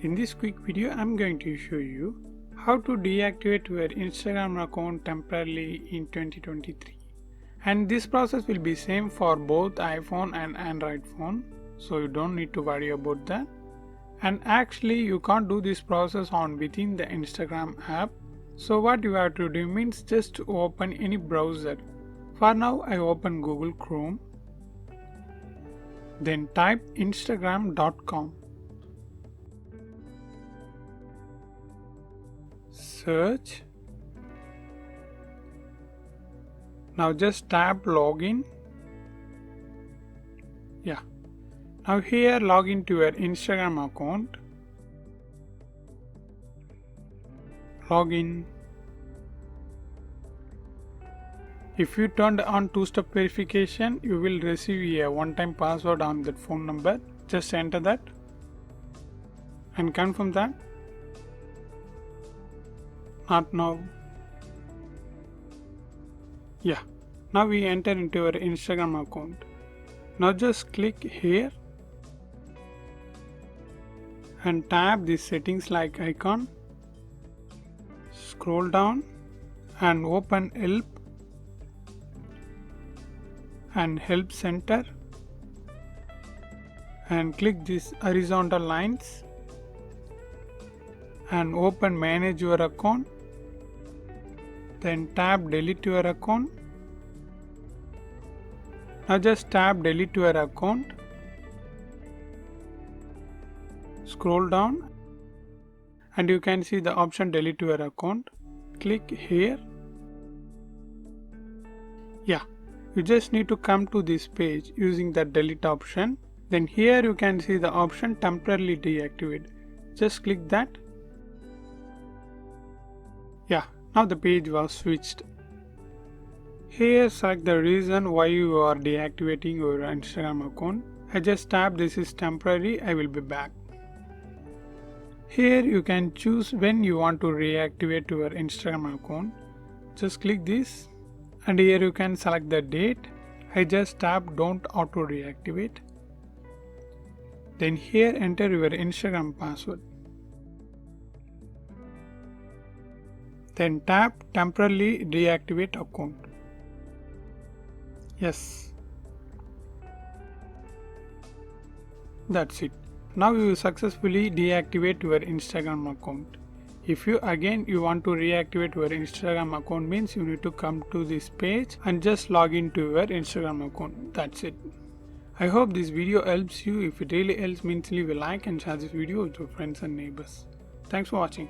In this quick video, I'm going to show you how to deactivate your Instagram account temporarily in 2023. And this process will be same for both iPhone and Android phone, so you don't need to worry about that. And actually you can't do this process on within the Instagram app. So what you have to do means just open any browser. For now I open Google Chrome. Then type instagram.com. Search. Now just tap login. Yeah. Now here log into your Instagram account. Login. If you turned on two-step verification, you will receive a one-time password on that phone number. Just enter that and confirm that. Not now. Yeah. Now we enter into your Instagram account. Now just click here and tap this settings like icon. Scroll down and open help and help center and click this horizontal lines and open manage your account. Then tap delete your account. Now just tap delete your account. Scroll down and you can see the option delete your account. Click here. Yeah, you just need to come to this page using the delete option. Then here you can see the option temporarily deactivate. Just click that. Yeah, now the page was switched. Here select the reason why you are deactivating your Instagram account. I just tap this is temporary, I will be back. Here you can choose when you want to reactivate your Instagram account. Just click this and here you can select the date. I just tap don't auto reactivate. Then here enter your Instagram password. Then tap temporarily deactivate account. Yes. That's it. Now you successfully deactivate your Instagram account. If you want to reactivate your Instagram account means you need to come to this page and just log into your Instagram account. That's it. I hope this video helps you. If it really helps means leave a like and share this video with your friends and neighbors. Thanks for watching.